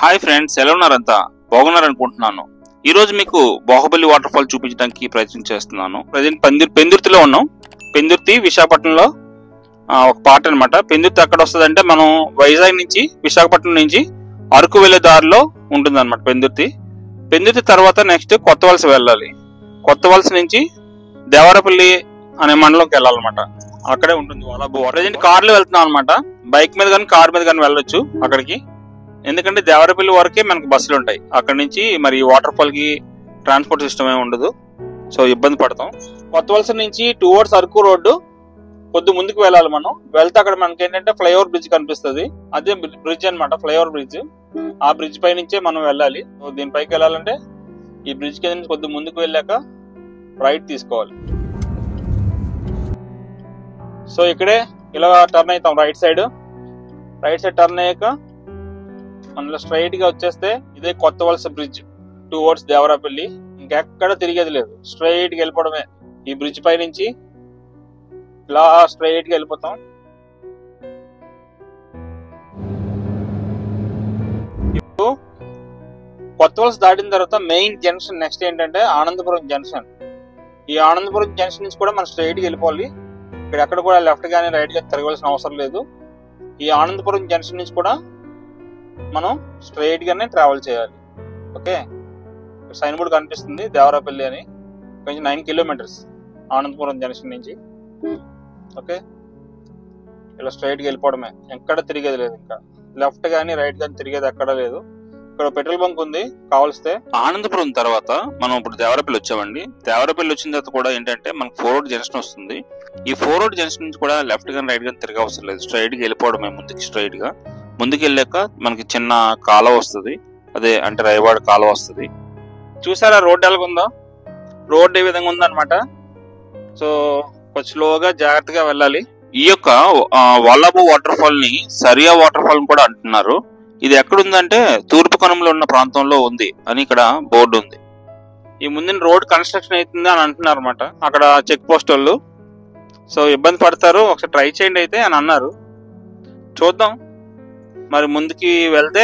Hi friends, ఎలా ఉన్నారంతా? బాగున్నారనుకుంటున్నాను. ఈ రోజు మీకు బాహుబలి వాటర్ ఫాల్ చూపించడానికి ప్రయత్నం చేస్తున్నాను. ప్రజెంట్ పెందుర్తిలో ఉన్నాం. పెందుర్తి విశాఖపట్నంలో ఒక పార్ట్ అనమాట. పెందుర్తి ఎక్కడ వస్తుంది అంటే, మనం వైజాగ్ నుంచి విశాఖపట్నం నుంచి అరకు వెళ్లే దారిలో ఉంటుంది అనమాట పెందుర్తి తర్వాత నెక్స్ట్ కొత్త వలస వెళ్ళాలి. కొత్త వలస నుంచి దేవరపల్లి అనే మండలంకి వెళ్ళాలన్నమాట. అక్కడే ఉంటుంది ప్రజెంట్ కార్లో వెళ్తున్నాం అనమాట. బైక్ మీద కానీ కార్ మీద కానీ వెళ్ళొచ్చు అక్కడికి. ఎందుకంటే దేవరపల్లి వరకే మనకు బస్సులు ఉంటాయి. అక్కడ నుంచి మరి వాటర్ ఫాల్ కి ట్రాన్స్పోర్ట్ సిస్టమ్ ఏమి ఉండదు. సో ఇబ్బంది పడతాం. కొత్త వలస నుంచి టువర్డ్స్ అరకు రోడ్డు కొద్ది ముందుకు వెళ్ళాలి. మనం వెళ్తే అక్కడ మనకి ఏంటంటే ఫ్లైఓవర్ బ్రిడ్జ్ కనిపిస్తుంది. అదే బ్రిడ్జ్ అనమాట, ఫ్లైఓవర్ బ్రిడ్జ్. ఆ బ్రిడ్జ్ పై నుంచే మనం వెళ్ళాలి. దీనిపైకి వెళ్ళాలంటే ఈ బ్రిడ్జ్ కింద నుంచి కొద్ది ముందుకు వెళ్ళాక రైట్ తీసుకోవాలి. సో ఇక్కడే ఇలా టర్న్ అవుతాం. రైట్ సైడ్ టర్న్ అయ్యాక మనలో స్ట్రైట్ గా వచ్చేస్తే ఇదే కొత్త వలస బ్రిడ్జ్ టువర్డ్స్ దేవరపల్లి. ఇంకెక్కడ తిరిగేది లేదు, స్ట్రైట్ గా వెళ్ళిపోవడమే. ఈ బ్రిడ్జ్ పై నుంచి ఇలా స్ట్రైట్ గా వెళ్ళిపోతాం. ఇప్పుడు కొత్త వలస దాటిన తర్వాత మెయిన్ జంక్షన్ నెక్స్ట్ ఏంటంటే ఆనందపురం జంక్షన్. ఈ ఆనందపురం జంక్షన్ నుంచి కూడా మనం స్ట్రైట్ గా వెళ్ళిపోవాలి. ఇక్కడ ఎక్కడ కూడా లెఫ్ట్ గానీ రైట్ గానీ తిరగవలసిన అవసరం లేదు. ఈ ఆనందపురం జంక్షన్ నుంచి కూడా మనం స్ట్రైట్ గానే ట్రావెల్ చేయాలి. ఓకే, సైన్ బోర్డ్ కనిపిస్తుంది దేవరపల్లి అని. కొంచెం 9 కిలోమీటర్స్ ఆనందపురం జంక్షన్ నుంచి. ఓకే, ఇలా స్ట్రైట్ గా వెళ్ళిపోవడమే. ఎక్కడ తిరిగేది లేదు, ఇంకా లెఫ్ట్ గానీ రైట్ గానీ తిరిగేది ఎక్కడ లేదు. ఇక్కడ పెట్రోల్ బంక్ ఉంది కావలిస్తే. ఆనందపురం తర్వాత మనం ఇప్పుడు దేవరపల్లి వచ్చామండి. దేవరపల్లి వచ్చిన తర్వాత కూడా ఏంటంటే మనకు 4 రోడ్ జంక్షన్ వస్తుంది. ఈ 4 రోడ్ జంక్షన్ నుంచి కూడా లెఫ్ట్ గానీ రైట్ గానీ తిరగ అవసరం లేదు, స్ట్రైట్ గా వెళ్ళిపోవడమే. స్ట్రైట్ గా ముందుకు వెళ్ళాక మనకి చిన్న కాలువ వస్తుంది. అదే అంటే రైవాడ కాలువ వస్తుంది. చూసారా రోడ్ ఎలాగుందో? రోడ్ ఏ విధంగా ఉందన్నమాట. సో కొంచెం స్లోగా జాగ్రత్తగా వెళ్ళాలి. ఈ యొక్క వల్లభ వాటర్ ఫాల్ ని సరియా వాటర్ ఫాల్ కూడా అంటున్నారు. ఇది ఎక్కడుందంటే తూర్పు కనుమలో ఉన్న ప్రాంతంలో ఉంది అని ఇక్కడ బోర్డు ఉంది. ఈ ముందున రోడ్ కన్స్ట్రక్షన్ అవుతుంది అని అంటున్నారు అనమాట అక్కడ చెక్ పోస్ట్ వాళ్ళు. సో ఇబ్బంది పడతారు, ఒకసారి ట్రై చేయండి అయితే అని అన్నారు. చూద్దాం మరి ముందుకి వెళ్తే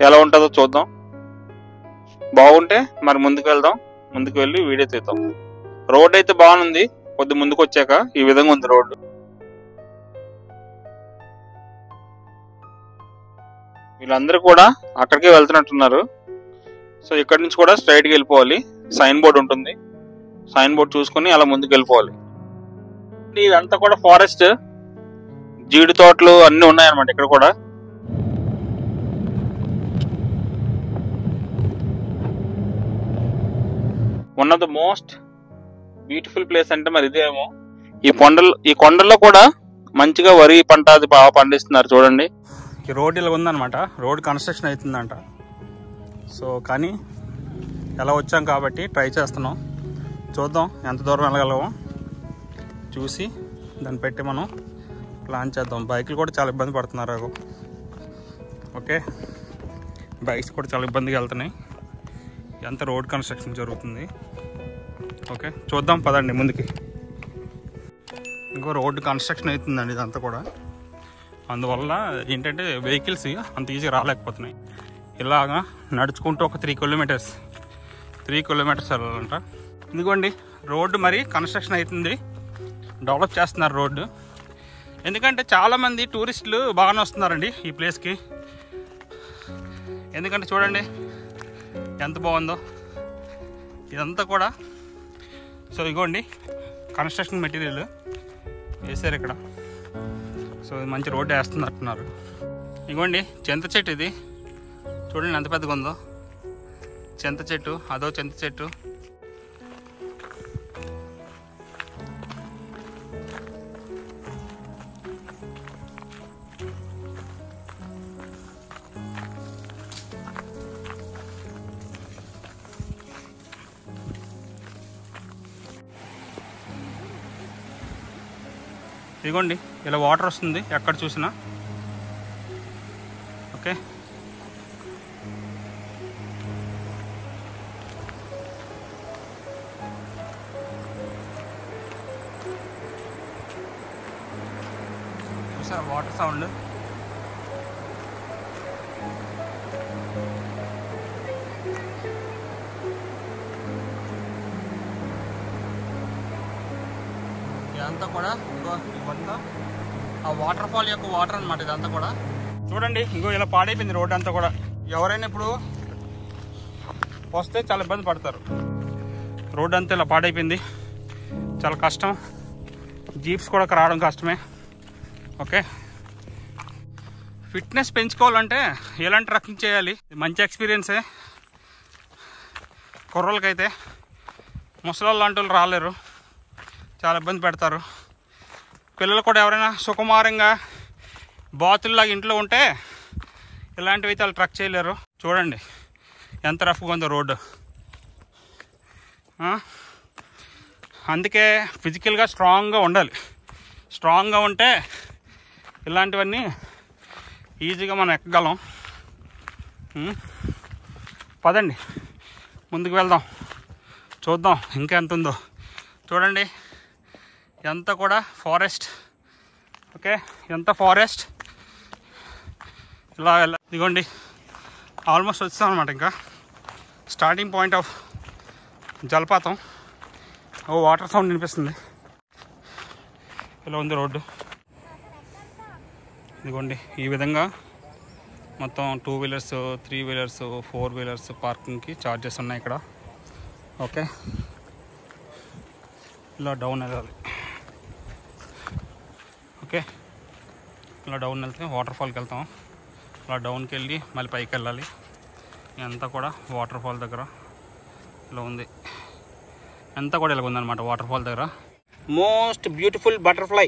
ఎలా ఉంటుందో చూద్దాం. బాగుంటే మరి ముందుకు వెళ్దాం. ముందుకు వెళ్ళి వీడియో తీద్దాం. రోడ్ అయితే బాగుంది. కొద్ది ముందుకు వచ్చాక ఈ విధంగా ఉంది రోడ్డు. వీళ్ళందరూ కూడా అక్కడికే వెళ్తున్నట్టున్నారు. సో ఇక్కడ నుంచి కూడా స్ట్రైట్ గా వెళ్ళిపోవాలి. సైన్ బోర్డ్ ఉంటుంది, సైన్ బోర్డ్ చూసుకుని అలా ముందుకు వెళ్ళిపోవాలి. ఇదంతా కూడా ఫారెస్ట్, జీడి తోటలు అన్ని ఉన్నాయన్నమాట ఇక్కడ కూడా. One of the most beautiful place అంటే మరి ఇదేమో. ఈ కొండల్లో కూడా మంచిగా వరి పంట అది బాగా పండిస్తున్నారు చూడండి. ఈ రోడ్ ఇలా ఉందన్నమాట. రోడ్ కన్స్ట్రక్షన్ అవుతుందంట. సో కానీ ఎలా వచ్చాం కాబట్టి ట్రై చేస్తున్నాం. చూద్దాం ఎంత దూరం వెళ్ళగలమో చూసి దాన్ని పెట్టి మనం ప్లాన్ చేద్దాం. బైక్లు కూడా చాలా ఇబ్బంది పడుతున్నారు. ఓకే, బైక్స్ కూడా చాలా ఇబ్బందిగా వెళ్తున్నాయి. ఎంత రోడ్ కన్స్ట్రక్షన్ జరుగుతుంది. ఓకే చూద్దాం పదండి ముందుకి. ఇంకో రోడ్డు కన్స్ట్రక్షన్ అవుతుందండి ఇదంతా కూడా. అందువల్ల ఏంటంటే వెహికల్స్ అంత ఈజీగా రాలేకపోతున్నాయి. ఇలాగా నడుచుకుంటూ ఒక 3 కిలోమీటర్స్ వెళ్ళాలంట. ఇదిగోండి రోడ్డు మరి కన్స్ట్రక్షన్ అవుతుంది, డెవలప్ చేస్తున్నారు రోడ్డు. ఎందుకంటే చాలామంది టూరిస్టులు బాగానే వస్తున్నారండి ఈ ప్లేస్కి. ఎందుకంటే చూడండి ఎంత బాగుందో ఇదంతా కూడా. సో ఇగోండి కన్స్ట్రక్షన్ మెటీరియల్ వేసారు ఇక్కడ. సో ఇది మంచి రోడ్డు వేస్తున్నట్టున్నారు. ఇగోండి చింత చెట్టు, ఇది చూడండి ఎంత పెద్దగా ఉందో. చింత చెట్టు, అదో చింత చెట్టు. ఇదిగోండి ఇలా వాటర్ వస్తుంది ఎక్కడ చూసినా. ఓకే చూసారా వాటర్ సౌండ్. ఇదంతా కూడా ఇవంతా ఆ వాటర్ ఫాల్ యొక్క వాటర్ అనమాట. ఇదంతా కూడా చూడండి, ఇంకో ఇలా పాడైపోయింది రోడ్డు అంతా కూడా. ఎవరైనా ఇప్పుడు వస్తే చాలా ఇబ్బంది పడతారు. రోడ్డు అంతా ఇలా పాడైపోయింది, చాలా కష్టం. జీప్స్ కూడా రావడం కష్టమే. ఓకే, ఫిట్నెస్ పెంచుకోవాలంటే ఎలాంటి ట్రెక్కింగ్ చేయాలి? మంచి ఎక్స్పీరియన్సే కుర్రోళ్ళకైతే. ముసలోళ్ళు లాంటి వాళ్ళు రాలేరు, చాలా ఇబ్బంది పెడతారు. పిల్లలు కూడా ఎవరైనా సుకుమారంగా బాతుల్లాగా ఇంట్లో ఉంటే ఇలాంటివి అయితే వాళ్ళు ట్రక్ చేయలేరు. చూడండి ఎంత రఫ్గా ఉందో రోడ్డు. అందుకే ఫిజికల్గా స్ట్రాంగ్గా ఉండాలి. స్ట్రాంగ్గా ఉంటే ఇలాంటివన్నీ ఈజీగా మనం ఎక్కగలం. పదండి ముందుకు వెళ్దాం, చూద్దాం ఇంకా ఎంత ఉందో. చూడండి ఎంత కూడా ఫారెస్ట్. ఓకే, ఎంత ఫారెస్ట్. ఇలా ఇదిగోండి ఆల్మోస్ట్ వచ్చాం అనమాట. ఇంకా స్టార్టింగ్ పాయింట్ ఆఫ్ జలపాతం. ఓ వాటర్ సౌండ్ వినిపిస్తుంది. ఇలా ఉంది రోడ్డు. ఇదిగోండి ఈ విధంగా మొత్తం 2 వీలర్స్ 3 వీలర్స్ 4 వీలర్స్ పార్కింగ్కి ఛార్జెస్ ఉన్నాయి ఇక్కడ. ఓకే, ఇలా డౌన్ వెళ్ళాలి. ఓకే, ఇలా డౌన్ వెళ్తే వాటర్ ఫాల్కి వెళ్తాం. అలా డౌన్కి వెళ్ళి మళ్ళీ పైకి వెళ్ళాలి. ఇదంతా కూడా వాటర్ ఫాల్ దగ్గర ఇలా ఉంది. అంతా కూడా ఇలా ఉందన్నమాట వాటర్ ఫాల్ దగ్గర. Most beautiful butterfly.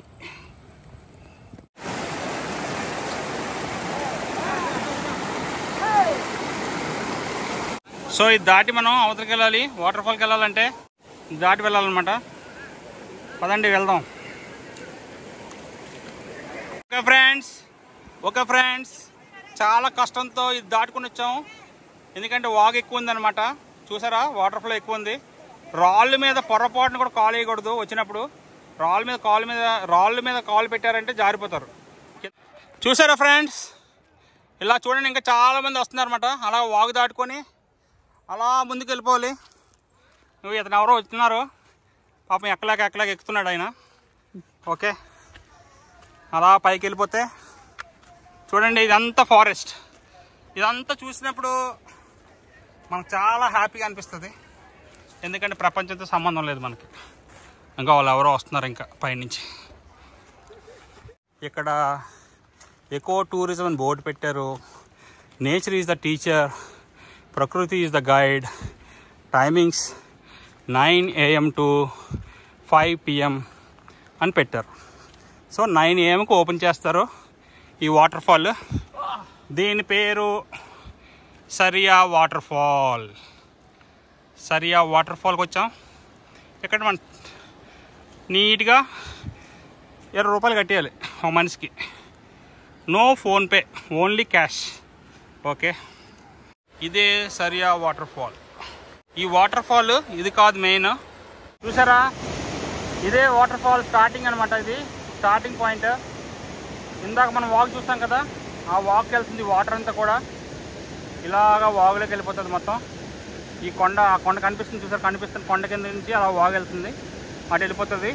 సో ఇది దాటి మనం అవతలికి వెళ్ళాలి. వాటర్ ఫాల్కి వెళ్ళాలంటే దాటి వెళ్ళాలన్నమాట. పదండి వెళ్దాం. ఓకే ఫ్రెండ్స్, చాలా కష్టంతో ఇది దాటుకుని వచ్చాము. ఎందుకంటే వాగు ఎక్కువ ఉందన్నమాట. చూసారా, వాటర్ ఫ్లో ఎక్కువ ఉంది. రాళ్ళ మీద పొరపాటును కూడా కాలు వేయకూడదు. వచ్చినప్పుడు రాళ్ళ మీద కాలు పెట్టారంటే జారిపోతారు. చూసారా ఫ్రెండ్స్, ఇలా చూడండి ఇంకా చాలామంది వస్తున్నారన్నమాట. అలా వాగు దాటుకొని అలా ముందుకు వెళ్ళిపోవాలి. నువ్వు ఇతను ఎవరో వచ్చినారు పాపం, ఎక్కలేక ఎక్కుతున్నాడు ఆయన. ఓకే, అలా పైకి వెళ్ళిపోతే చూడండి ఇదంతా ఫారెస్ట్. ఇదంతా చూసినప్పుడు మనకు చాలా హ్యాపీగా అనిపిస్తుంది. ఎందుకంటే ప్రపంచంతో సంబంధం లేదు మనకి. ఇంకా వాళ్ళు ఎవరో వస్తున్నారు ఇంకా పైనుంచి. ఇక్కడ ఎకో టూరిజం అని బోర్డు పెట్టారు. నేచర్ ఈజ్ ద టీచర్, ప్రకృతి is the guide. Timings 9 AM to 5 PM అని పెట్టారు. సో 9 AMకి ఓపెన్ చేస్తారు ఈ వాటర్ ఫాల్. దీని పేరు సరియా వాటర్ ఫాల్. సరియా వాటర్ ఫాల్కి వచ్చాం. ఇక్కడ మనం నీట్గా 20 రూపాయలు కట్టేయాలి ఒక మనిషికి. No PhonePe, only cash. Okay, ఇదే సరియా వాటర్ ఫాల్. ఈ వాటర్ ఫాల్ ఇది కాదు మెయిన్. చూసారా, ఇదే వాటర్ ఫాల్ స్టార్టింగ్ అనమాట. ఇది స్టార్టింగ్ పాయింట్. ఇందాక మనం వాక్ చూస్తాం కదా, ఆ వాక్కి వెళ్తుంది వాటర్ అంతా కూడా. ఇలాగా వాగులోకి వెళ్ళిపోతుంది మొత్తం. ఈ ఆ కొండ కనిపిస్తుంది చూసారు, కనిపిస్తుంది కొండ కింద నుంచి అలా వాగు వెళ్తుంది, అటు వెళ్ళిపోతుంది.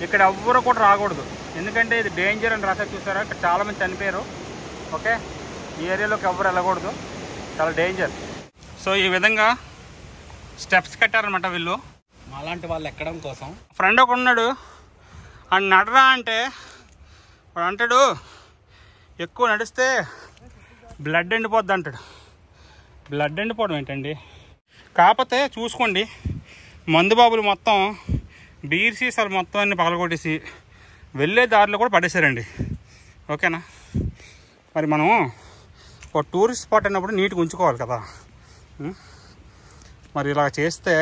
ఇక్కడ ఎవ్వరు కూడా రాకూడదు, ఎందుకంటే ఇది డేంజర్ అని రాసారు చూసారా. ఇక్కడ చాలామంది చనిపోయారు. ఓకే, ఈ ఏరియాలోకి ఎవ్వరు వెళ్ళకూడదు, చాలా డేంజర్. సో ఈ విధంగా స్టెప్స్ కట్టారనమాట వీళ్ళు, అలాంటి వాళ్ళు ఎక్కడం కోసం. ఫ్రెండ్ ఒక ఉన్నాడు, అని నడరా అంటే వాడు అంటాడు ఎక్కువ నడిస్తే బ్లడ్ ఎండిపోద్ది అంటాడు. బ్లడ్ ఎండిపోవడం ఏంటండి? కాకపోతే చూసుకోండి, మందు బాబులు మొత్తం బీర్ సీసాలు మొత్తం అన్ని పగలగొట్టేసి వెళ్ళే దారిలో కూడా పడేశారండి. ఓకేనా, మరి మనం ఒక టూరిస్ట్ స్పాట్ అయినప్పుడు నీట్గా ఉంచుకోవాలి కదా. మరి ఇలా చేస్తే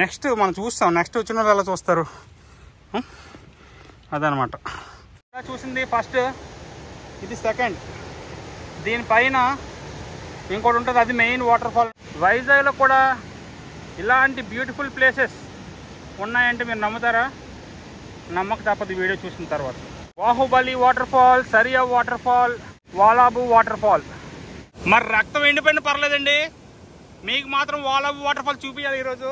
నెక్స్ట్ మనం చూస్తాం, నెక్స్ట్ వచ్చిన వాళ్ళు ఎలా చూస్తారు, అదనమాట. చూసింది ఫస్ట్, ఇది సెకండ్. దీనిపైన ఇంకోటి ఉంటుంది, అది మెయిన్ వాటర్ ఫాల్. వైజాగ్లో కూడా ఇలాంటి బ్యూటిఫుల్ ప్లేసెస్ ఉన్నాయంటే మీరు నమ్ముతారా? నమ్మక తప్పదు వీడియో చూసిన తర్వాత. Baahubali waterfall, సరియా waterfall, వాలాబు వాటర్ ఫాల్. మరి రక్తం ఎండిపోయిన పర్లేదండి, మీకు మాత్రం వాలాబు వాటర్ ఫాల్ చూపించాలి ఈరోజు.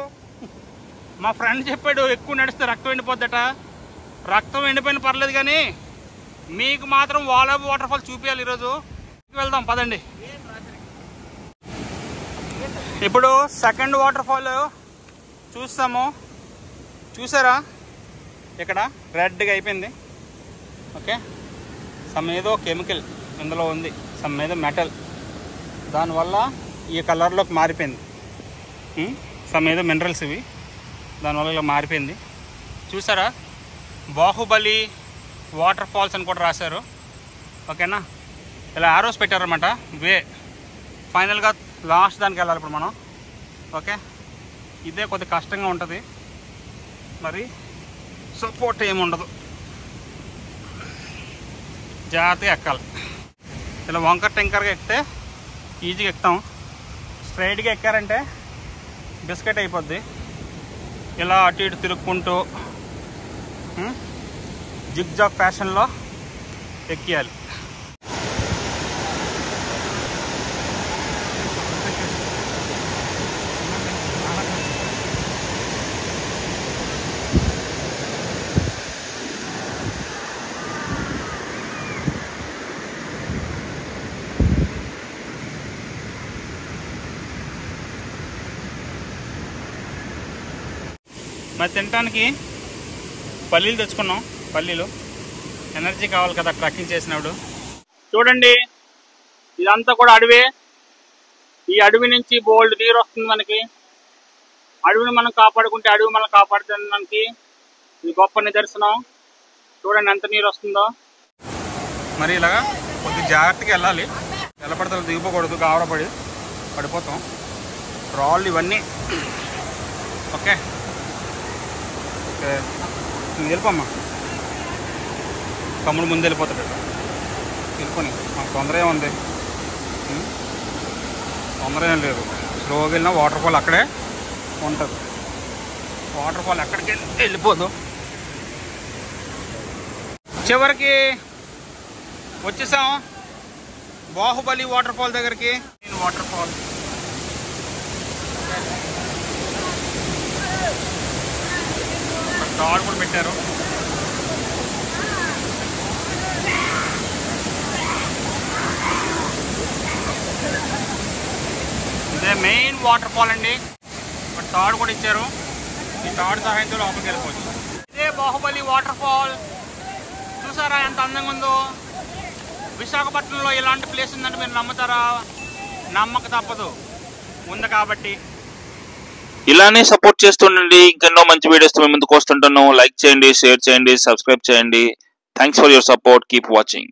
మా ఫ్రెండ్ చెప్పాడు ఎక్కువ నడిస్తే రక్తం ఎండిపోద్దట. రక్తం ఎండిపోయిన పర్లేదు కానీ మీకు మాత్రం వాటర్ ఫాల్ చూపించాలి ఈరోజు. వెళ్దాం పదండి. ఇప్పుడు సెకండ్ వాటర్ ఫాల్ చూస్తాము. చూసారా ఇక్కడ రెడ్గా అయిపోయింది. ఓకే, సమ్ ఏదో కెమికల్ ఇందులో ఉంది, సమ్ ఏదో మెటల్, దానివల్ల ఈ కలర్లోకి మారిపోయింది. సమ్ ఏదో మినరల్స్ ఇవి, దానివల్ల ఇలా మారిపోయింది. చూసారా, బాహుబలి వాటర్ ఫాల్స్ అని కూడా రాశారు. ఓకేనా, ఇలా ఆరోస్ పెట్టారన్నమాట. వే ఫైనల్గా లాస్ట్ దానికి వెళ్ళాలి ఇప్పుడు మనం. ఓకే, ఇదే కొద్దిగా కష్టంగా ఉంటుంది, మరి సపోర్ట్ ఏమి ఉండదు, జాగ్రత్తగా ఎక్కాలి. ఇలా వంకర టెంకర్గా ఎక్కితే ఈజీగా ఎక్కుతాం. స్ట్రైట్గా ఎక్కారంటే బిస్కెట్ అయిపోద్ది. ఇలా అటు ఇటు తిరుక్కుంటూ జిగ్జాగ్ ఫ్యాషన్లో ఎక్కియాలి. మరి తినడానికి పల్లీలు తెచ్చుకున్నాం. పల్లీలు ఎనర్జీ కావాలి కదా ట్రెక్కింగ్ చేసినప్పుడు. చూడండి, ఇదంతా కూడా అడవే. ఈ అడవి నుంచి బోల్డ్ నీరు వస్తుంది మనకి. అడవిని మనం కాపాడుకుంటే అడవి మనం కాపాడుతుంది మనకి. ఇది గొప్ప నిదర్శనం. చూడండి ఎంత నీరు వస్తుందో. మరి ఇలాగా కొద్దిగా జాగ్రత్తగా వెళ్ళాలి. నిలబడతలు దిగిపోకూడదు, గావరపడి పడిపోతాం. రాళ్ళు ఇవన్నీ. ఓకే, వెళ్ళిపోమ్మా. తమ్ముడు ముందు వెళ్ళిపోతాడు. వెళ్ళిపోయి మాకు తొందర ఏముంది, తొందర ఏం లేదు. స్లోగా వెళ్ళినా వాటర్ ఫాల్ అక్కడే ఉంటుంది. వాటర్ ఫాల్ ఎక్కడికి వెళ్ళిపోదు. చివరికి వచ్చేసాం బాహుబలి వాటర్ ఫాల్ దగ్గరికి. వాటర్ ఫాల్ తాడు కూడా పెట్టారు. ఇదే మెయిన్ వాటర్ ఫాల్ అండి. ఇక్కడ తాడు కూడా ఇచ్చారు. ఈ తాడు సహాయంతో లోపలికి వెళ్ళిపోవచ్చు. ఇదే బాహుబలి వాటర్ ఫాల్. చూసారా ఎంత అందంగా ఉందో. విశాఖపట్నంలో ఇలాంటి ప్లేస్ ఉందంటే మీరు నమ్ముతారా? నమ్మక తప్పదు, ఉంది కాబట్టి. ఇలానే సపోర్ట్ చేస్తుండండి. ఇంకెన్నో మంచి వీడియోస్ మేము ముందుకు వస్తుంటున్నాం. లైక్ చేయండి, షేర్ చేయండి, సబ్స్క్రైబ్ చేయండి. Thanks for your support. Keep watching.